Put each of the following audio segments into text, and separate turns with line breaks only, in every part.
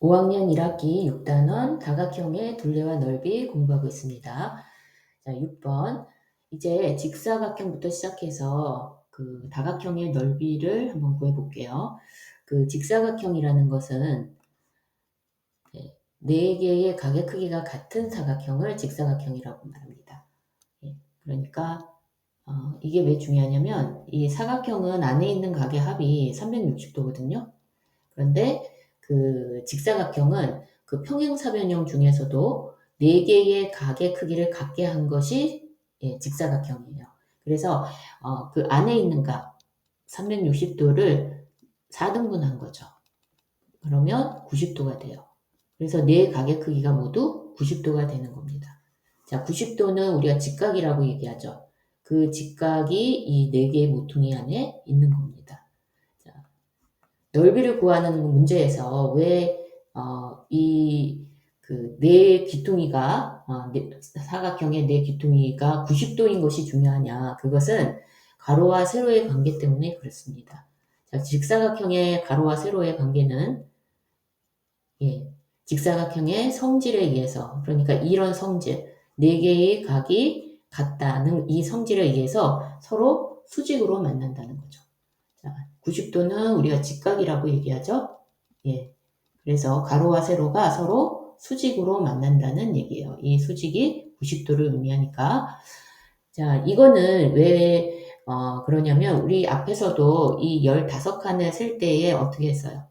(5학년 1학기 6단원) 다각형의 둘레와 넓이 공부하고 있습니다. 자, 6번. 이제 직사각형부터 시작해서 그 다각형의 넓이를 한번 구해 볼게요. 그 직사각형이라는 것은 4개의 각의 크기가 같은 사각형을 직사각형이라고 말합니다. 그러니까 이게 왜 중요하냐면 이 사각형은 안에 있는 각의 합이 360도거든요. 그런데 그 직사각형은 그 평행사변형 중에서도 4개의 각의 크기를 같게 한 것이 직사각형이에요. 그래서 그 안에 있는 각 360도를 4등분한 거죠. 그러면 90도가 돼요. 그래서 4각의 크기가 모두 90도가 되는 겁니다. 자, 90도는 우리가 직각이라고 얘기하죠. 그 직각이 이 4개의 모퉁이 안에 있는 겁니다. 자, 넓이를 구하는 문제에서 왜 이 그 네 귀퉁이가 사각형의 네 귀퉁이가 90도인 것이 중요하냐? 그것은 가로와 세로의 관계 때문에 그렇습니다. 자, 직사각형의 가로와 세로의 관계는 직사각형의 성질에 의해서, 그러니까 이런 성질, 4개의 각이 같다는 이 성질에 의해서 서로 수직으로 만난다는 거죠. 자, 90도는 우리가 직각이라고 얘기하죠. 그래서 가로와 세로가 서로 수직으로 만난다는 얘기예요. 이 수직이 90도를 의미하니까. 자, 이거는 왜 그러냐면 우리 앞에서도 이 15칸을 셀 때에 어떻게 했어요?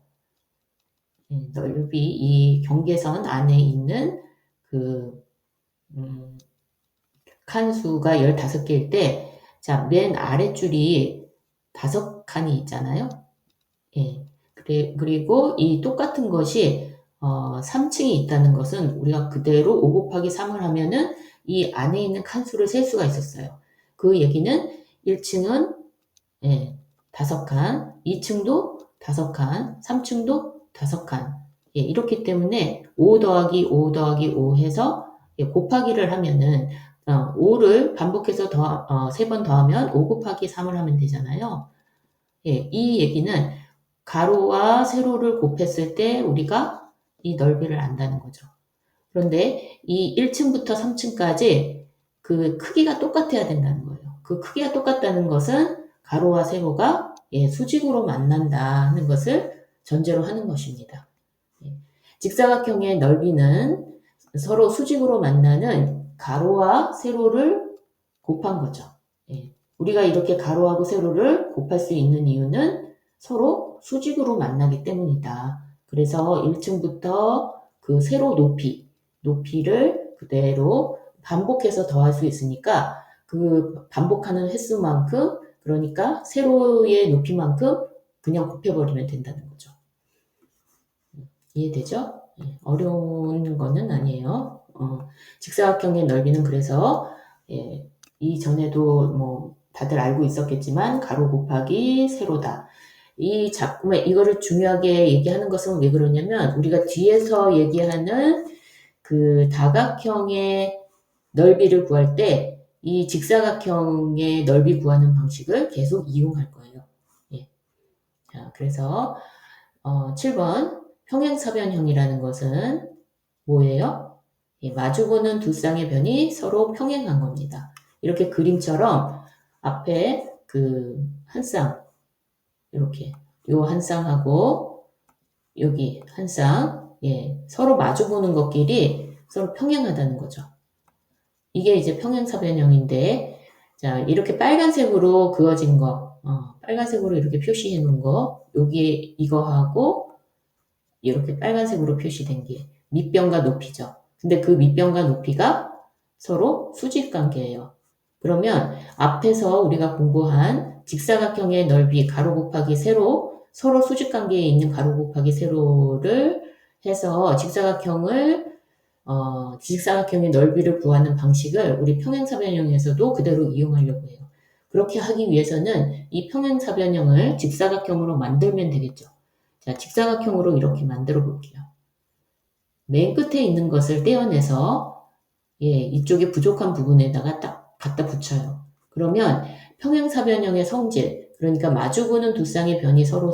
넓이 이 경계선 안에 있는 그 칸수가 15개일 때, 자, 맨 아랫줄이 5칸이 있잖아요. 그리고 이 똑같은 것이 3층이 있다는 것은 우리가 그대로 5 곱하기 3을 하면은 이 안에 있는 칸수를 셀 수가 있었어요. 그 얘기는 1층은 5칸, 2층도 5칸, 3층도 5칸. 이렇기 때문에 5 더하기 5 더하기 5 해서 곱하기를 하면은 5를 반복해서 3번 더하면 5 곱하기 3을 하면 되잖아요. 이 얘기는 가로와 세로를 곱했을 때 우리가 이 넓이를 안다는 거죠. 그런데 이 1층부터 3층까지 그 크기가 똑같아야 된다는 거예요. 그 크기가 똑같다는 것은 가로와 세로가 수직으로 만난다는 것을 전제로 하는 것입니다. 직사각형의 넓이는 서로 수직으로 만나는 가로와 세로를 곱한 거죠. 우리가 이렇게 가로하고 세로를 곱할 수 있는 이유는 서로 수직으로 만나기 때문이다. 그래서 1층부터 그 세로 높이를 그대로 반복해서 더할 수 있으니까 그 반복하는 횟수만큼, 그러니까 세로의 높이만큼 그냥 곱해버리면 된다는 거죠. 이해되죠? 어려운 거는 아니에요. 직사각형의 넓이는 그래서 이전에도 뭐 다들 알고 있었겠지만 가로 곱하기 세로다. 이 작품에 이거를 중요하게 얘기하는 것은 왜 그러냐면 우리가 뒤에서 얘기하는 그 다각형의 넓이를 구할 때 이 직사각형의 넓이 구하는 방식을 계속 이용할 거예요. 자, 그래서 7번 평행사변형이라는 것은 뭐예요? 마주보는 두 쌍의 변이 서로 평행한 겁니다. 이렇게 그림처럼 앞에 그 한 쌍, 이렇게 요 한 쌍하고 여기 한 쌍, 서로 마주보는 것끼리 서로 평행하다는 거죠. 이게 이제 평행사변형인데, 자, 이렇게 빨간색으로 그어진 거, 빨간색으로 이렇게 표시해 놓은 거, 여기에 이거하고 이렇게 빨간색으로 표시된 게 밑변과 높이죠. 근데 그 밑변과 높이가 서로 수직 관계예요. 그러면 앞에서 우리가 공부한 직사각형의 넓이 가로 곱하기 세로, 서로 수직 관계에 있는 가로 곱하기 세로를 해서 직사각형의 넓이를 구하는 방식을 우리 평행사변형에서도 그대로 이용하려고 해요. 그렇게 하기 위해서는 이 평행사변형을 직사각형으로 만들면 되겠죠. 자, 직사각형으로 이렇게 만들어 볼게요. 맨 끝에 있는 것을 떼어내서 이쪽에 부족한 부분에다가 딱 갖다 붙여요. 그러면 평행사변형의 성질, 그러니까 마주보는 두 쌍의 변이 서로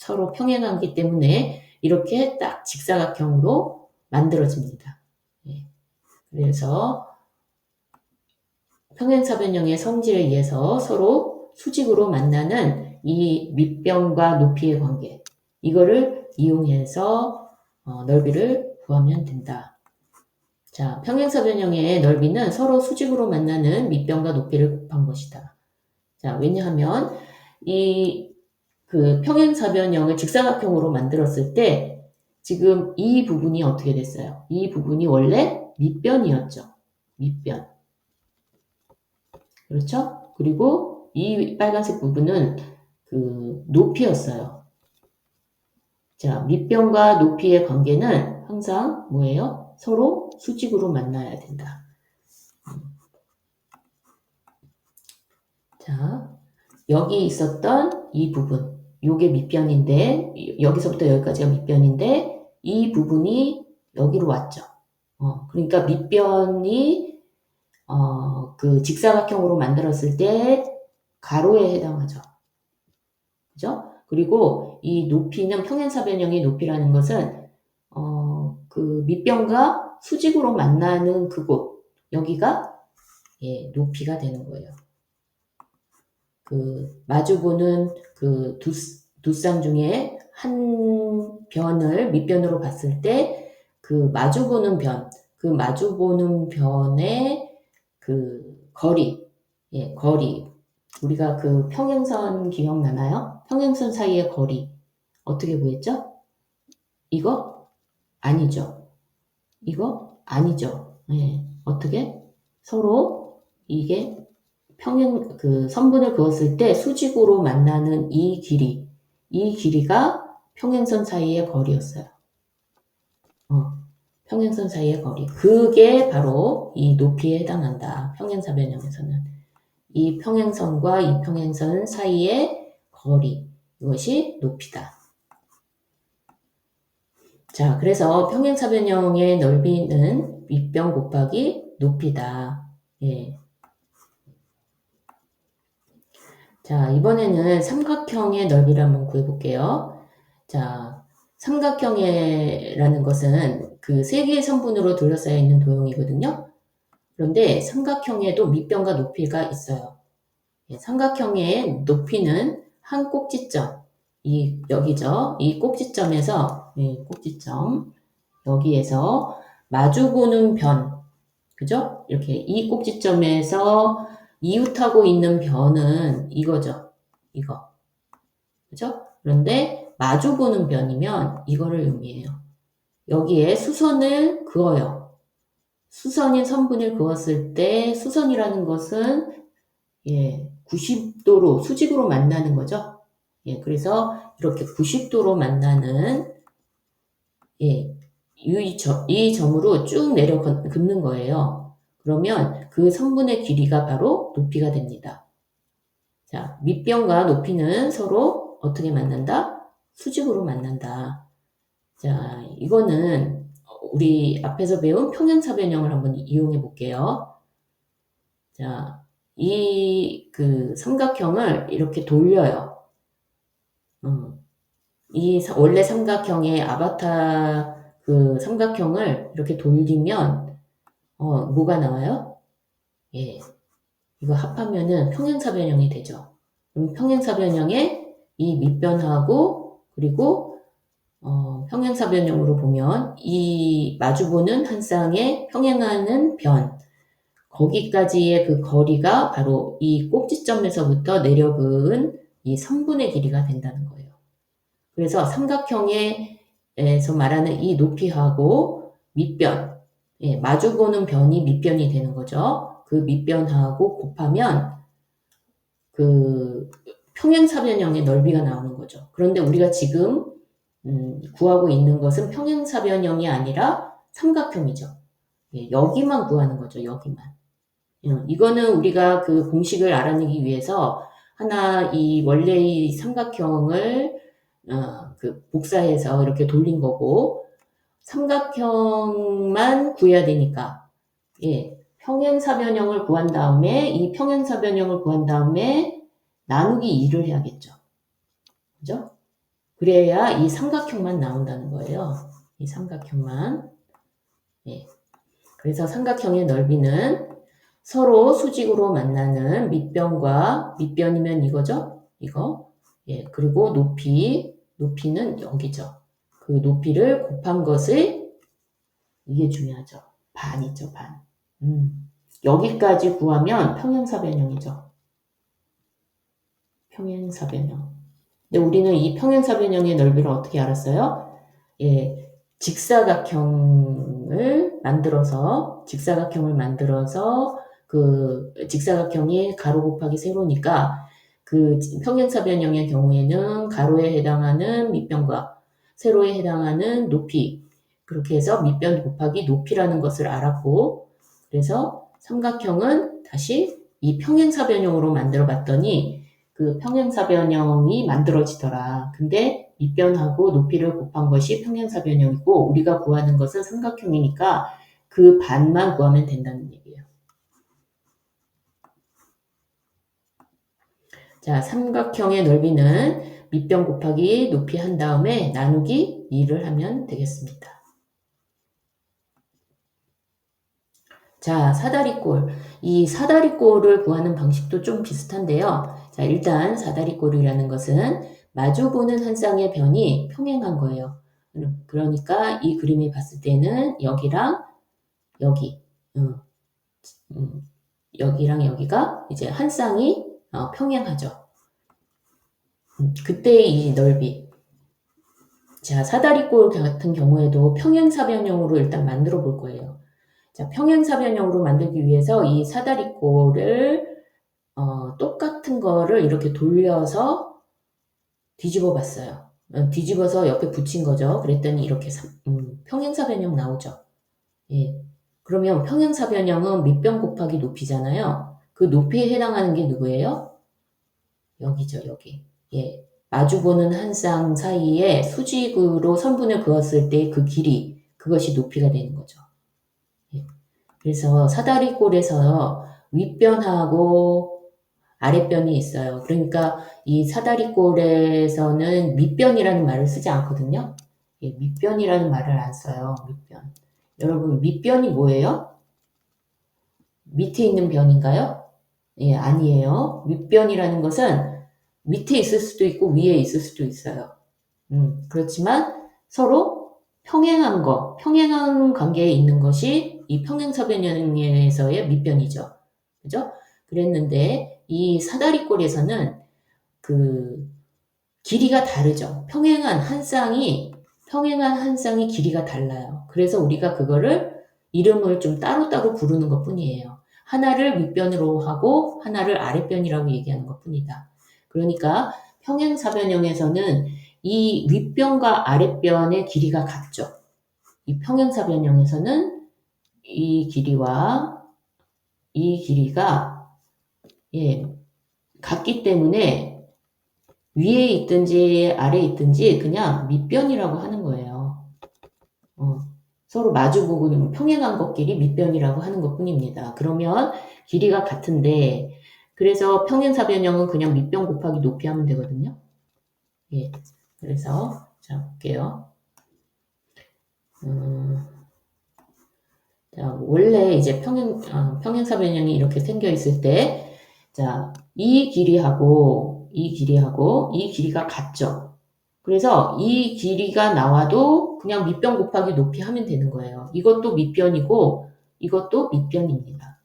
서로 평행하기 때문에 이렇게 딱 직사각형으로 만들어집니다. 예. 그래서 평행사변형의 성질에 의해서 서로 수직으로 만나는 이 밑변과 높이의 관계, 이거를 이용해서 넓이를 구하면 된다. 자, 평행사변형의 넓이는 서로 수직으로 만나는 밑변과 높이를 곱한 것이다. 자, 왜냐하면 그 평행사변형을 직사각형으로 만들었을 때 지금 이 부분이 어떻게 됐어요? 이 부분이 원래 밑변이었죠. 밑변. 그렇죠? 그리고 이 빨간색 부분은 그 높이였어요. 자, 밑변과 높이의 관계는 항상 뭐예요? 서로 수직으로 만나야 된다. 자, 여기 있었던 이 부분, 요게 밑변인데, 여기서부터 여기까지가 밑변인데, 이 부분이 여기로 왔죠. 그러니까 밑변이 그 직사각형으로 만들었을 때 가로에 해당하죠. 그죠? 그리고 이 높이는 평행사변형의 높이라는 것은 그 밑변과 수직으로 만나는 그곳, 여기가 예, 높이가 되는 거예요. 그 마주보는 그 두 쌍 중에 한 변을 밑변으로 봤을 때 그 마주보는 변, 그 마주보는 변의 그 거리, 예, 거리. 우리가 그 평행선 기억나나요? 평행선 사이의 거리. 어떻게 구했죠? 이거? 아니죠. 이거? 아니죠. 예, 어떻게? 서로 이게 그 선분을 그었을 때 수직으로 만나는 이 길이가 평행선 사이의 거리였어요. 평행선 사이의 거리. 그게 바로 이 높이에 해당한다. 평행사변형에서는. 이 평행선과 이 평행선 사이의 거리. 이것이 높이다. 자, 그래서 평행사변형의 넓이는 밑변 곱하기 높이다. 예. 자, 이번에는 삼각형의 넓이를 한번 구해볼게요. 자, 삼각형이라는 것은 그 세 개의 선분으로 둘러싸여 있는 도형이거든요. 그런데 삼각형에도 밑변과 높이가 있어요. 예, 삼각형의 높이는 한 꼭지점, 여기죠. 이 꼭지점에서, 꼭지점, 여기에서 마주보는 변, 그죠? 이렇게 이 꼭지점에서 이웃하고 있는 변은 이거죠. 이거. 그죠? 그런데 마주보는 변이면 이거를 의미해요. 여기에 수선을 그어요. 수선인 선분을 그었을 때 수선이라는 것은 90도로 수직으로 만나는 거죠. 그래서 이렇게 90도로 만나는 이 점으로 쭉 내려 긋는 거예요. 그러면 그 선분의 길이가 바로 높이가 됩니다. 자, 밑변과 높이는 서로 어떻게 만난다? 수직으로 만난다. 자, 이거는 우리 앞에서 배운 평행사변형을 한번 이용해 볼게요. 자, 그 삼각형을 이렇게 돌려요. 원래 삼각형의 아바타 그 삼각형을 이렇게 돌리면 뭐가 나와요? 예, 이거 합하면은 평행사변형이 되죠. 그럼 평행사변형의 이 밑변하고 그리고 평행사변형으로 보면 이 마주보는 한 쌍에 평행하는 변, 거기까지의 그 거리가 바로 이 꼭지점에서부터 내려 그은 이 선분의 길이가 된다는 거예요. 그래서 삼각형에서 말하는 이 높이하고 밑변, 마주보는 변이 밑변이 되는 거죠. 그 밑변하고 곱하면 그 평행사변형의 넓이가 나오는 거죠. 그런데 우리가 지금 구하고 있는 것은 평행사변형이 아니라 삼각형이죠. 여기만 구하는 거죠. 여기만. 이거는 우리가 그 공식을 알아내기 위해서 이 원래의 삼각형을 그 복사해서 이렇게 돌린 거고 삼각형만 구해야 되니까 평행사변형을 구한 다음에 이 평행사변형을 구한 다음에 나누기 2를 해야겠죠. 그죠? 그래야 이 삼각형만 나온다는 거예요. 이 삼각형만. 예. 그래서 삼각형의 넓이는 서로 수직으로 만나는 밑변과 밑변이면 이거죠? 이거. 예. 그리고 높이는 여기죠. 그 높이를 곱한 것을 이게 중요하죠. 반이죠, 반. 여기까지 구하면 평행사변형이죠. 평행사변형. 근데 우리는 이 평행사변형의 넓이를 어떻게 알았어요? 예, 직사각형을 만들어서 그 직사각형이 가로 곱하기 세로니까 그 평행사변형의 경우에는 가로에 해당하는 밑변과 세로에 해당하는 높이, 그렇게 해서 밑변 곱하기 높이라는 것을 알았고, 그래서 삼각형은 다시 이 평행사변형으로 만들어 봤더니 그 평행사변형이 만들어지더라. 근데 밑변하고 높이를 곱한 것이 평행사변형이고 우리가 구하는 것은 삼각형이니까 그 반만 구하면 된다는 얘기예요. 자, 삼각형의 넓이는 밑변 곱하기 높이 한 다음에 나누기 2를 하면 되겠습니다. 자, 사다리꼴. 이 사다리꼴을 구하는 방식도 좀 비슷한데요. 자, 일단 사다리꼴이라는 것은 마주보는 한 쌍의 변이 평행한 거예요. 그러니까 이 그림을 봤을 때는 여기랑 여기, 여기랑 여기가 이제 한 쌍이 평행하죠. 그때의 이 넓이. 자, 사다리꼴 같은 경우에도 평행사변형으로 일단 만들어 볼 거예요. 자, 평행사변형으로 만들기 위해서 이 사다리꼴을 똑같은 거를 이렇게 돌려서 뒤집어 봤어요. 뒤집어서 옆에 붙인 거죠. 그랬더니 이렇게 평행사변형 나오죠. 예. 그러면 평행사변형은 밑변 곱하기 높이잖아요. 그 높이에 해당하는 게 누구예요? 여기죠, 여기. 예. 마주보는 한 쌍 사이에 수직으로 선분을 그었을 때 그 길이, 그것이 높이가 되는 거죠. 예. 그래서 사다리꼴에서 윗변하고 아랫변이 있어요. 그러니까 이 사다리꼴에서는 밑변이라는 말을 쓰지 않거든요. 예, 밑변이라는 말을 안 써요. 밑변. 여러분, 밑변이 뭐예요? 밑에 있는 변인가요? 예, 아니에요. 밑변이라는 것은 밑에 있을 수도 있고 위에 있을 수도 있어요. 그렇지만 서로 평행한 관계에 있는 것이 이 평행사변형에서의 밑변이죠. 그죠? 그랬는데 이 사다리꼴에서는 그 길이가 다르죠. 평행한 한 쌍이 길이가 달라요. 그래서 우리가 그거를 이름을 좀 따로따로 부르는 것 뿐이에요. 하나를 윗변으로 하고 하나를 아랫변이라고 얘기하는 것 뿐이다. 그러니까 평행사변형에서는 이 윗변과 아랫변의 길이가 같죠. 이 평행사변형에서는 이 길이와 이 길이가 예, 같기 때문에 위에 있든지 아래에 있든지 그냥 밑변이라고 하는 거예요. 서로 마주보고 평행한 것끼리 밑변이라고 하는 것 뿐입니다. 그러면 길이가 같은데 그래서 평행사변형은 그냥 밑변 곱하기 높이 하면 되거든요. 예. 그래서 자 볼게요. 자, 원래 이제 평행사변형이 이렇게 생겨 있을 때, 자, 이 길이하고 이 길이가 같죠. 그래서 이 길이가 나와도 그냥 밑변 곱하기 높이 하면 되는 거예요. 이것도 밑변이고 이것도 밑변입니다.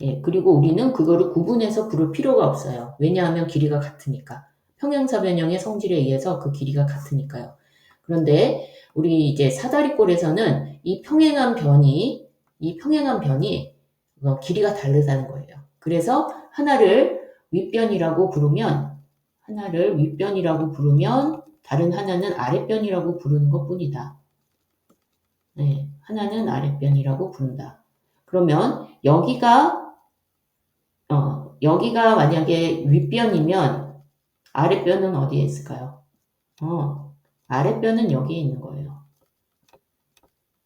예, 그리고 우리는 그거를 구분해서 부를 필요가 없어요. 왜냐하면 길이가 같으니까. 평행사변형의 성질에 의해서 그 길이가 같으니까요. 그런데 우리 이제 사다리꼴에서는 이 평행한 변이 길이가 다르다는 거예요. 그래서 하나를 윗변이라고 부르면 다른 하나는 아랫변이라고 부르는 것 뿐이다. 네, 하나는 아랫변이라고 부른다. 그러면 여기가 만약에 윗변이면 아랫변은 어디에 있을까요? 아랫변은 여기에 있는 거예요.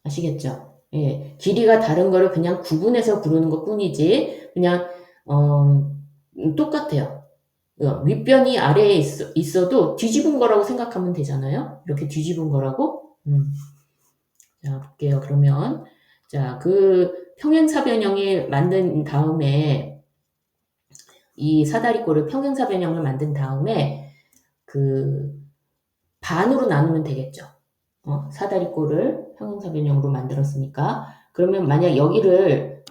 아시겠죠? 예, 길이가 다른 거를 그냥 구분해서 부르는 것 뿐이지, 그냥, 똑같아요. 윗변이 아래에 있어도 뒤집은 거라고 생각하면 되잖아요. 이렇게 뒤집은 거라고. 자, 볼게요. 그러면 자, 그 평행사변형을 만든 다음에 이 사다리꼴을 평행사변형을 만든 다음에 그 반으로 나누면 되겠죠. 사다리꼴을 평행사변형으로 만들었으니까. 그러면 만약 여기를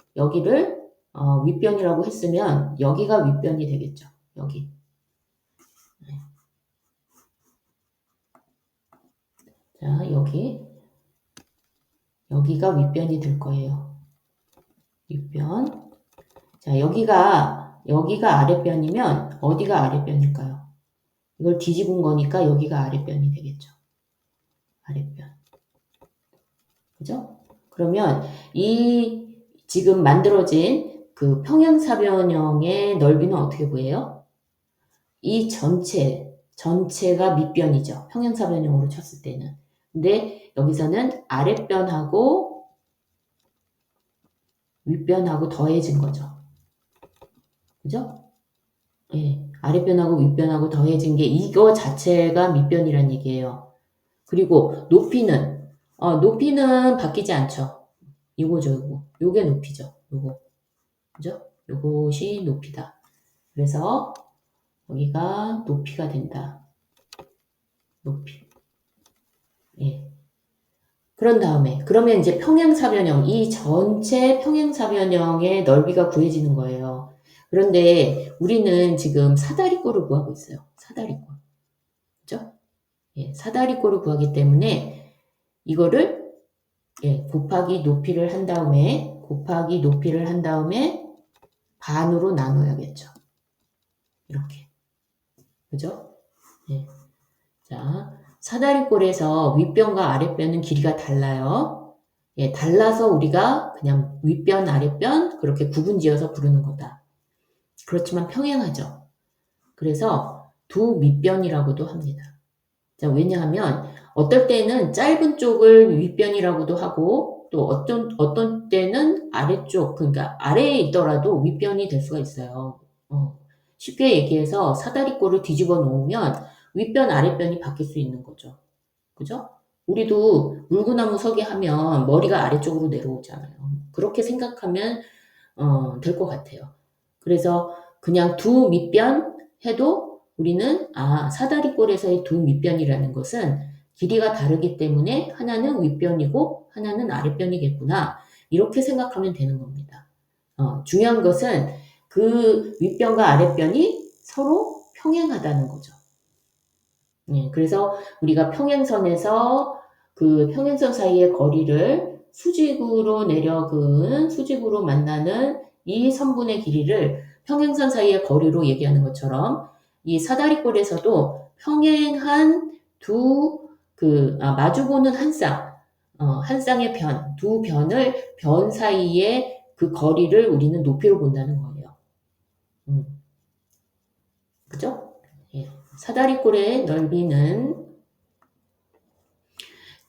윗변이라고 했으면 여기가 윗변이 되겠죠. 여기. 자, 여기가 윗변이 될 거예요. 윗변. 자, 여기가 아랫변이면 어디가 아랫변일까요? 이걸 뒤집은 거니까 여기가 아랫변이 되겠죠. 아랫변. 그죠? 그러면 이 지금 만들어진 그 평행사변형의 넓이는 어떻게 구해요? 이 전체가 밑변이죠. 평행사변형으로 쳤을 때는. 근데 여기서는 아랫변하고 윗변하고 더해진 거죠. 그죠? 예. 아랫변하고 윗변하고 더해진 게 이거 자체가 밑변이란 얘기예요. 그리고 높이는 바뀌지 않죠. 이거죠. 요게 높이죠. 요거. 그죠? 요것이 높이다. 그래서 여기가 높이가 된다. 높이. 예. 그러면 이제 평행사변형, 이 전체 평행사변형의 넓이가 구해지는 거예요. 그런데 우리는 지금 사다리꼴을 구하고 있어요. 사다리꼴. 그죠? 예, 사다리꼴을 구하기 때문에 이거를 곱하기 높이를 한 다음에 반으로 나눠야겠죠. 이렇게. 그죠? 예. 자, 사다리꼴에서 윗변과 아랫변은 길이가 달라요. 예, 달라서 우리가 그냥 윗변, 아랫변 그렇게 구분 지어서 부르는 거다. 그렇지만 평행하죠. 그래서 두 밑변이라고도 합니다. 자, 왜냐하면 어떨 때는 짧은 쪽을 윗변이라고도 하고 또 어떤 때는 아래쪽, 그러니까 아래에 있더라도 윗변이 될 수가 있어요. 쉽게 얘기해서 사다리꼴을 뒤집어 놓으면 윗변, 아랫변이 바뀔 수 있는 거죠. 그죠? 우리도 물구나무 서기 하면 머리가 아래쪽으로 내려오잖아요. 그렇게 생각하면 될 것 같아요. 그래서 그냥 두 밑변 해도 우리는 사다리꼴에서의 두 밑변이라는 것은 길이가 다르기 때문에 하나는 윗변이고 하나는 아랫변이겠구나. 이렇게 생각하면 되는 겁니다. 중요한 것은 그 윗변과 아랫변이 서로 평행하다는 거죠. 그래서 우리가 평행선에서 그 평행선 사이의 거리를 수직으로 만나는 이 선분의 길이를 평행선 사이의 거리로 얘기하는 것처럼 이 사다리꼴에서도 평행한 마주보는 한 쌍의 두 변 사이의 그 거리를 우리는 높이로 본다는 거예요. 그죠? 예. 사다리꼴의 넓이는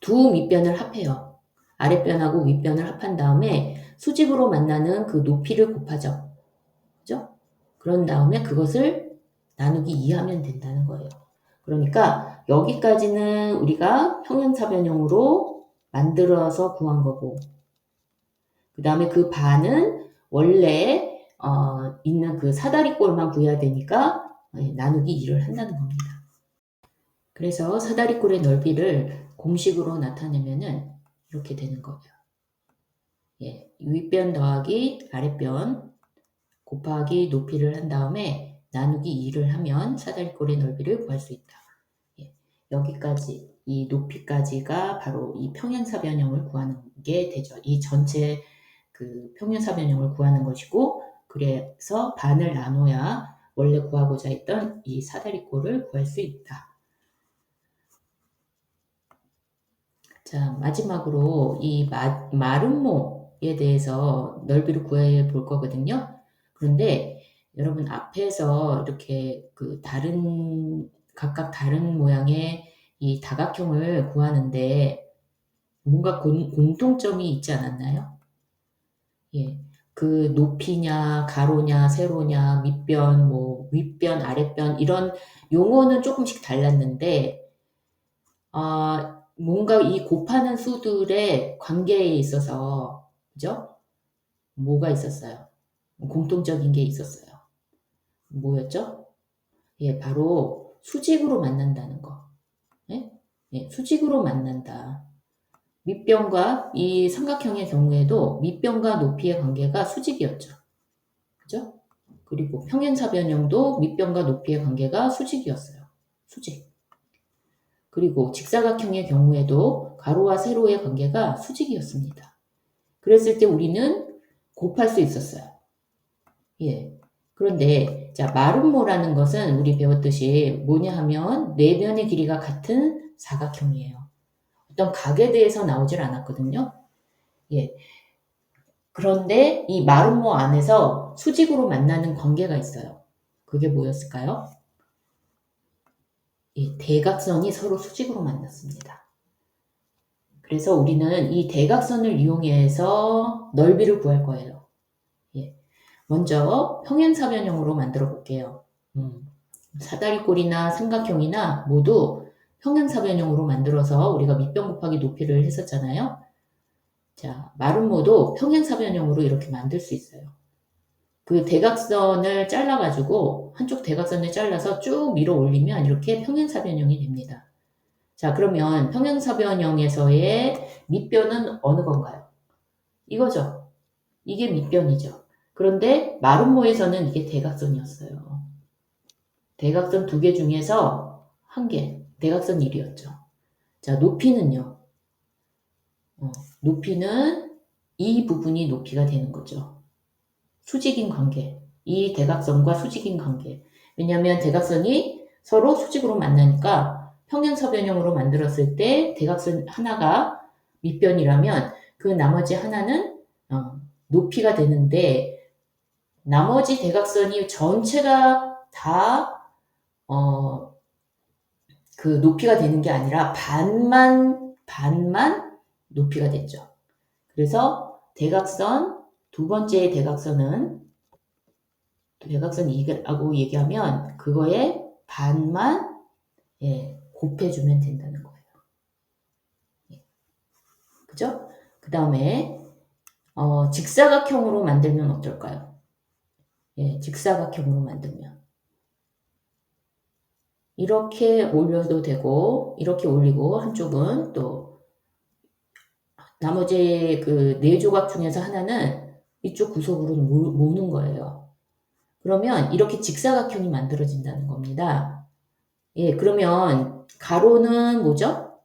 두 밑변을 합해요. 아랫변하고 윗변을 합한 다음에 수직으로 만나는 그 높이를 곱하죠. 그죠? 그런 다음에 그것을 나누기 2하면 된다는 거예요. 그러니까 여기까지는 우리가 평행사변형으로 만들어서 구한 거고 그 다음에 그 반은 원래 있는 그 사다리꼴만 구해야 되니까 나누기 2를 한다는 겁니다. 그래서 사다리꼴의 넓이를 공식으로 나타내면은 이렇게 되는 거예요. 예, 윗변 더하기 아랫변 곱하기 높이를 한 다음에 나누기 2를 하면 사다리꼴의 넓이를 구할 수 있다. 예, 여기까지 이 높이까지가 바로 이 평행사변형을 구하는 게 되죠. 이 전체 그 평행사변형을 구하는 것이고 그래서 반을 나눠야 원래 구하고자 했던 이 사다리꼴을 구할 수 있다. 자, 마지막으로 이 마름모에 대해서 넓이를 구해 볼 거거든요. 그런데 여러분 앞에서 이렇게 각각 다른 모양의 이 다각형을 구하는데 뭔가 공통점이 있지 않았나요? 예. 그 높이냐, 가로냐, 세로냐, 밑변, 뭐 윗변, 아랫변 이런 용어는 조금씩 달랐는데 뭔가 이 곱하는 수들의 관계에 있어서 그죠? 뭐가 있었어요? 공통적인 게 있었어요. 뭐였죠? 예, 바로 수직으로 만난다는 거. 예? 예, 수직으로 만난다. 밑변과 이 삼각형의 경우에도 밑변과 높이의 관계가 수직이었죠. 그죠? 그리고 평행사변형도 밑변과 높이의 관계가 수직이었어요. 수직. 그리고 직사각형의 경우에도 가로와 세로의 관계가 수직이었습니다. 그랬을 때 우리는 곱할 수 있었어요. 예. 그런데 자 마름모라는 것은 우리 배웠듯이 뭐냐 하면 네 변의 길이가 같은 사각형이에요. 어떤 각에 대해서 나오질 않았거든요. 예. 그런데 이 마름모 안에서 수직으로 만나는 관계가 있어요. 그게 뭐였을까요? 예, 대각선이 서로 수직으로 만났습니다. 그래서 우리는 이 대각선을 이용해서 넓이를 구할 거예요. 예. 먼저 평행사변형으로 만들어 볼게요. 사다리꼴이나 삼각형이나 모두 평행사변형으로 만들어서 우리가 밑변 곱하기 높이를 했었잖아요. 자, 마름모도 평행사변형으로 이렇게 만들 수 있어요. 그 대각선을 잘라가지고 한쪽 대각선을 잘라서 쭉 밀어 올리면 이렇게 평행사변형이 됩니다. 자, 그러면 평행사변형에서의 밑변은 어느 건가요? 이거죠. 이게 밑변이죠. 그런데 마름모에서는 이게 대각선이었어요. 대각선 두 개 중에서 한 개, 대각선 1이었죠. 자, 높이는요. 높이는 이 부분이 높이가 되는 거죠. 수직인 관계. 이 대각선과 수직인 관계. 왜냐하면 대각선이 서로 수직으로 만나니까 평행사변형으로 만들었을 때 대각선 하나가 밑변이라면 그 나머지 하나는 높이가 되는데 나머지 대각선이 전체가 다 그 높이가 되는 게 아니라 반만 높이가 됐죠. 그래서 대각선 두 번째 대각선은 대각선 2라고 얘기하면 그거에 반만 곱해주면 된다는 거예요. 그죠? 그 다음에 직사각형으로 만들면 어떨까요? 예, 직사각형으로 만들면 이렇게 올려도 되고 이렇게 올리고 한쪽은 또 나머지 그 네 조각 중에서 하나는 이쪽 구석으로 모는 거예요. 그러면 이렇게 직사각형이 만들어진다는 겁니다. 예, 그러면 가로는 뭐죠?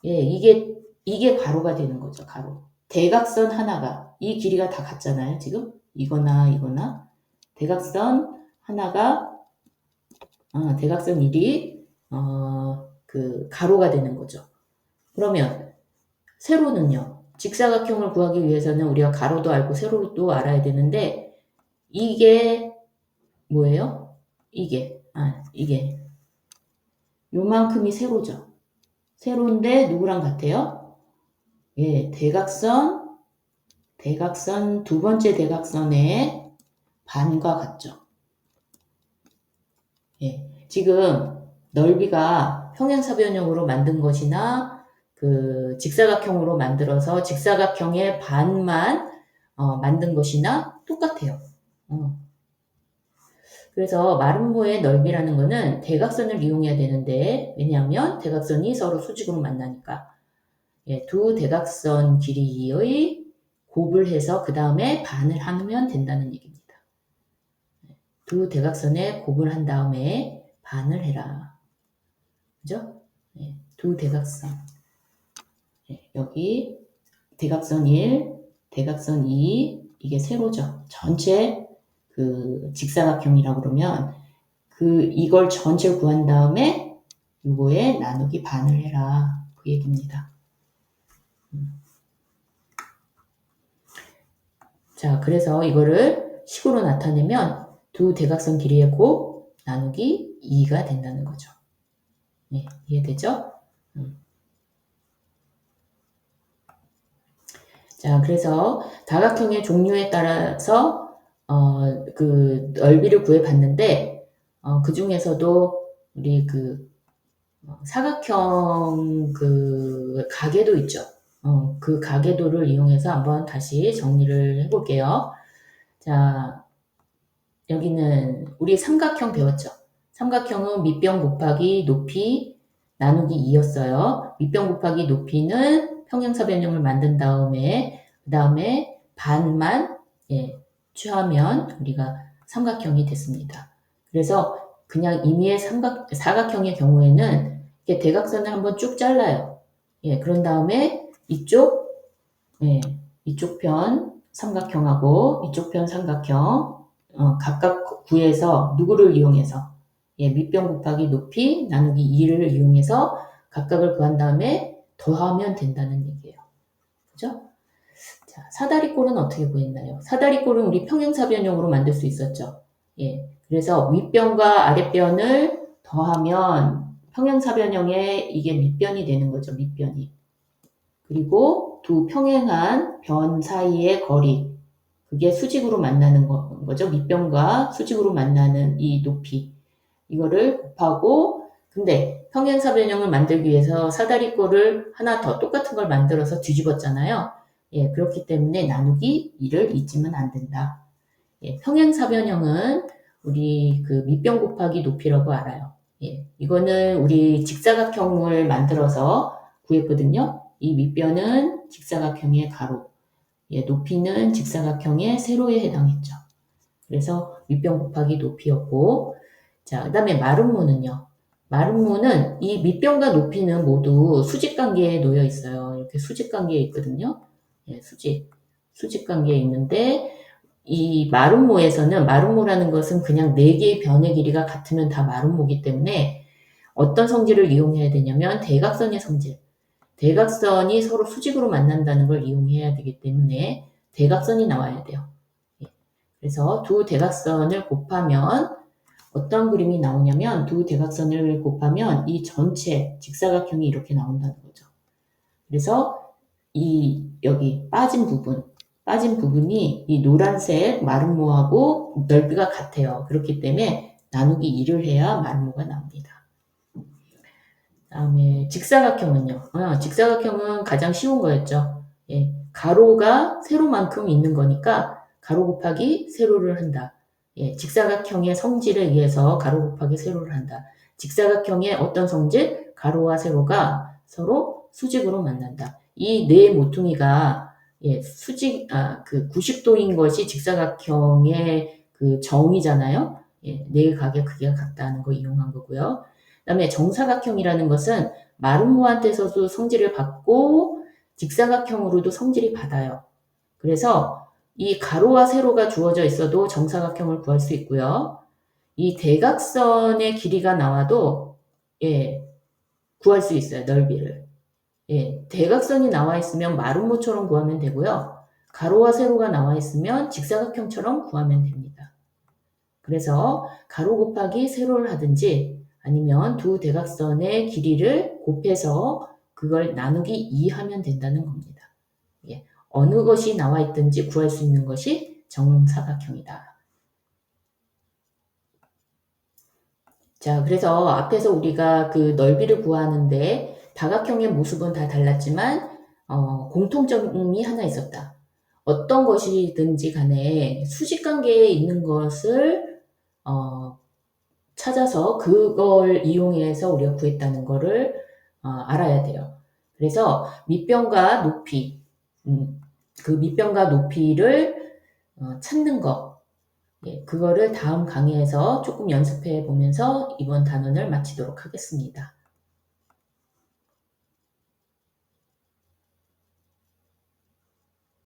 예, 이게 가로가 되는 거죠, 가로. 대각선 하나가, 이 길이가 다 같잖아요, 지금? 이거나. 대각선 하나가, 대각선 1이, 그, 가로가 되는 거죠. 그러면, 세로는요? 직사각형을 구하기 위해서는 우리가 가로도 알고 세로도 알아야 되는데, 이게 뭐예요? 이게. 요만큼이 세로죠. 세로인데 누구랑 같아요? 예, 대각선 두 번째 대각선의 반과 같죠. 예, 지금 넓이가 평행사변형으로 만든 것이나 그 직사각형으로 만들어서 직사각형의 반만 만든 것이나 똑같아요. 그래서 마름모의 넓이라는 거는 대각선을 이용해야 되는데 왜냐하면 대각선이 서로 수직으로 만나니까 예, 두 대각선 길이의 곱을 해서 그 다음에 반을 하면 된다는 얘기입니다. 두 대각선에 곱을 한 다음에 반을 해라. 그죠? 예, 두 대각선. 예, 여기 대각선 1, 대각선 2, 이게 세로죠. 전체 그 직사각형이라고 그러면 이걸 전체를 구한 다음에 요거에 나누기 반을 해라. 그 얘기입니다. 자, 그래서 이거를 식으로 나타내면 두 대각선 길이의 곱 나누기 2가 된다는 거죠. 네, 이해되죠? 자, 그래서 다각형의 종류에 따라서 그 넓이를 구해봤는데 그 중에서도 우리 그 사각형 그 가계도 있죠. 그 가계도를 이용해서 한번 다시 정리를 해볼게요. 자, 여기는 우리 삼각형 배웠죠. 삼각형은 밑변 곱하기 높이 나누기 2였어요. 밑변 곱하기 높이는 평행사변형을 만든 다음에 그 다음에 반만 취하면 우리가 삼각형이 됐습니다. 그래서 그냥 임의의 사각형의 경우에는 이렇게 대각선을 한번 쭉 잘라요. 그런 다음에 이쪽 편 삼각형하고 이쪽 편 삼각형 각각 구해서 누구를 이용해서 밑변 곱하기 높이 나누기 2를 이용해서 각각을 구한 다음에 더하면 된다는 얘기예요. 그죠? 자, 사다리꼴은 어떻게 구했나요? 사다리꼴은 우리 평행사변형으로 만들 수 있었죠. 그래서 윗변과 아랫변을 더하면 평행사변형의 이게 밑변이 되는 거죠. 밑변이. 그리고 두 평행한 변 사이의 거리, 그게 수직으로 만나는 거죠. 밑변과 수직으로 만나는 이 높이. 이거를 곱하고, 근데 평행사변형을 만들기 위해서 사다리꼴을 하나 더 똑같은 걸 만들어서 뒤집었잖아요. 그렇기 때문에 나누기 2를 잊으면 안 된다. 평행사변형은 우리 그 밑변 곱하기 높이라고 알아요. 이거는 우리 직사각형을 만들어서 구했거든요. 이 밑변은 직사각형의 가로, 높이는 직사각형의 세로에 해당했죠. 그래서 밑변 곱하기 높이였고, 자, 그 다음에 마름모는요. 마름모는 이 밑변과 높이는 모두 수직관계에 놓여 있어요. 이렇게 수직관계에 있거든요. 수직관계에 있는데, 이 마름모에서는, 마름모라는 것은 그냥 4개의 변의 길이가 같으면 다 마름모이기 때문에 어떤 성질을 이용해야 되냐면 대각선의 성질. 대각선이 서로 수직으로 만난다는 걸 이용해야 되기 때문에 대각선이 나와야 돼요. 그래서 두 대각선을 곱하면 어떤 그림이 나오냐면 두 대각선을 곱하면 이 전체 직사각형이 이렇게 나온다는 거죠. 그래서 여기 빠진 부분이 이 노란색 마름모하고 넓이가 같아요. 그렇기 때문에 나누기 2를 해야 마름모가 나옵니다. 다음에 직사각형은요. 직사각형은 가장 쉬운 거였죠. 가로가 세로만큼 있는 거니까 가로 곱하기 세로를 한다. 직사각형의 성질에 의해서 가로 곱하기 세로를 한다. 직사각형의 어떤 성질? 가로와 세로가 서로 수직으로 만난다. 이 네 모퉁이가 그 90도인 것이 직사각형의 그 정이잖아요. 네 각의 크기가 같다는 거 이용한 거고요. 그 다음에 정사각형이라는 것은 마름모한테서도 성질을 받고 직사각형으로도 성질이 받아요. 그래서 이 가로와 세로가 주어져 있어도 정사각형을 구할 수 있고요. 이 대각선의 길이가 나와도 구할 수 있어요. 넓이를. 대각선이 나와 있으면 마름모처럼 구하면 되고요. 가로와 세로가 나와 있으면 직사각형처럼 구하면 됩니다. 그래서 가로 곱하기 세로를 하든지 아니면 두 대각선의 길이를 곱해서 그걸 나누기 2 하면 된다는 겁니다. 어느 것이 나와 있든지 구할 수 있는 것이 정사각형이다. 자, 그래서 앞에서 우리가 그 넓이를 구하는데 다각형의 모습은 다 달랐지만 공통점이 하나 있었다. 어떤 것이든지 간에 수직관계에 있는 것을 찾아서 그걸 이용해서 우리가 구했다는 거를 알아야 돼요. 그래서 밑변과 높이, 그 밑변과 높이를 찾는 거, 그거를 다음 강의에서 조금 연습해 보면서 이번 단원을 마치도록 하겠습니다.